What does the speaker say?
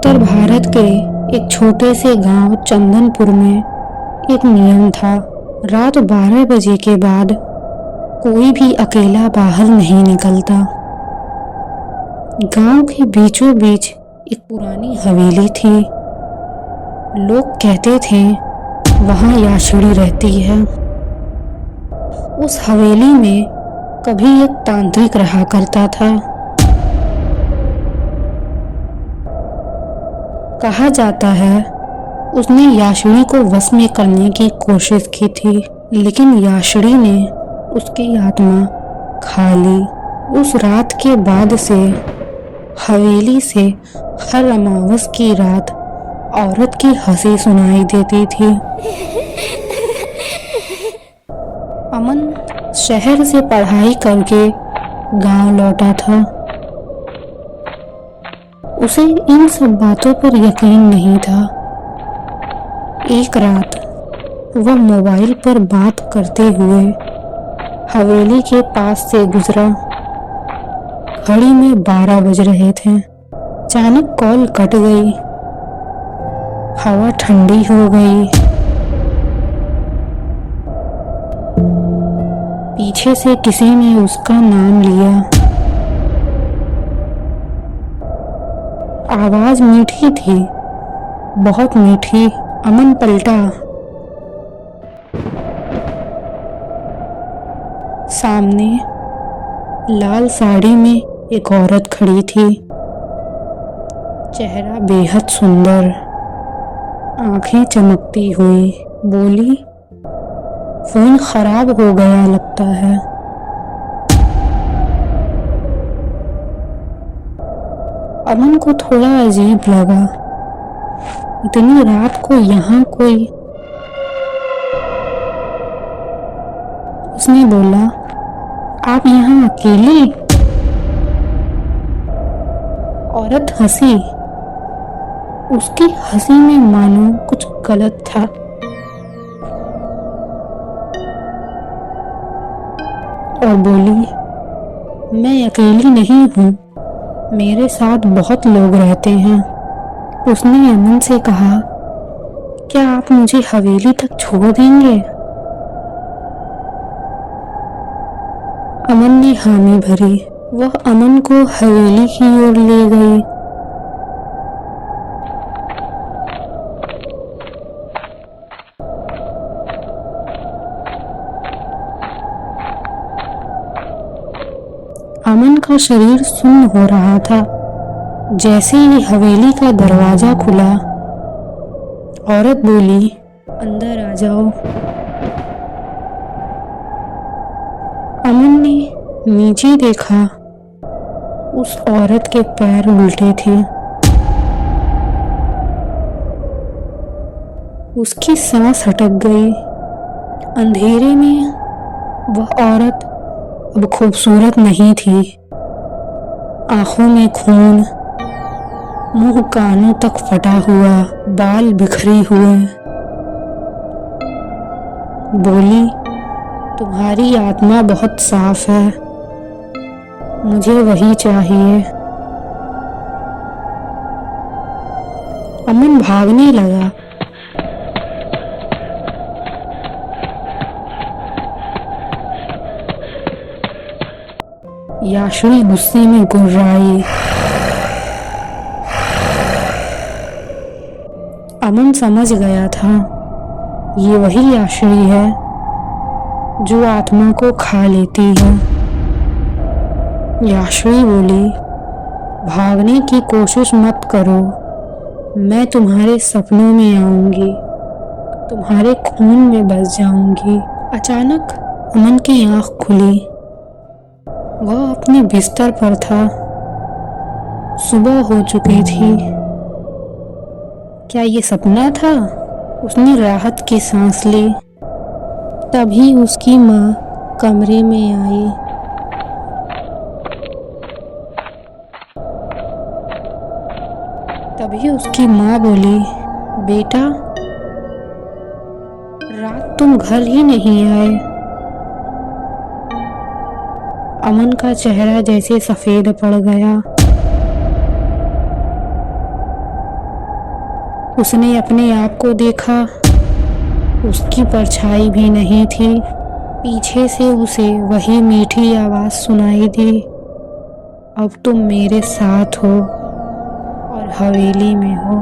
उत्तर भारत के एक छोटे से गांव चंदनपुर में एक नियम था। रात 12 बजे के बाद कोई भी अकेला बाहर नहीं निकलता। गांव के बीचों बीच एक पुरानी हवेली थी। लोग कहते थे वहां याशड़ी रहती है। उस हवेली में कभी एक तांत्रिक रहा करता था। कहा जाता है उसने याशड़ी को वश में करने की कोशिश की थी, लेकिन याशड़ी ने उसकी आत्मा खा ली। उस रात के बाद से हवेली से हर अमावस की रात औरत की हंसी सुनाई देती थी। अमन शहर से पढ़ाई करके गांव लौटा था। उसे इन सब बातों पर यकीन नहीं था। एक रात वह मोबाइल पर बात करते हुए हवेली के पास से गुजरा। घड़ी में 12 बज रहे थे। अचानक कॉल कट गई। हवा ठंडी हो गई। पीछे से किसी ने उसका नाम लिया। आवाज मीठी थी, बहुत मीठी। अमन पलटा। सामने लाल साड़ी में एक औरत खड़ी थी। चेहरा बेहद सुंदर, आंखें चमकती हुई। बोली, फोन खराब हो गया लगता है। अमन को थोड़ा अजीब लगा। इतनी रात को यहाँ कोई। उसने बोला, आप यहाँ अकेले? औरत हंसी। उसकी हंसी में मानो कुछ गलत था। और बोली, मैं अकेली नहीं हूँ, मेरे साथ बहुत लोग रहते हैं। उसने अमन से कहा, क्या आप मुझे हवेली तक छोड़ देंगे? अमन ने हामी भरी। वह अमन को हवेली की ओर ले गई। अमन का शरीर सुन्न हो रहा था। जैसे ही हवेली का दरवाजा खुला, औरत बोली, अंदर आ जाओ। अमन ने नीचे देखा। उस औरत के पैर उल्टे थे। उसकी सांस अटक गई। अंधेरे में वह औरत अब खूबसूरत नहीं थी। आंखों में खून, मुंह कानों तक फटा हुआ, बाल बिखरे हुए। बोली, तुम्हारी आत्मा बहुत साफ है, मुझे वही चाहिए। अमन भागने लगा। याशड़ी गुस्से में गुर्राई। अमन समझ गया था, ये वही याशड़ी है जो आत्मा को खा लेती है। याशड़ी बोली, भागने की कोशिश मत करो, मैं तुम्हारे सपनों में आऊंगी, तुम्हारे खून में बस जाऊंगी। अचानक अमन की आंख खुली। वह अपने बिस्तर पर था। सुबह हो चुकी थी। क्या ये सपना था? उसने राहत की सांस ली। तभी उसकी माँ कमरे में आई। तभी उसकी माँ बोली, बेटा, रात तुम घर ही नहीं आए। अमन का चेहरा जैसे सफेद पड़ गया। उसने अपने आप को देखा, उसकी परछाई भी नहीं थी। पीछे से उसे वही मीठी आवाज सुनाई दी, अब तुम मेरे साथ हो और हवेली में हो।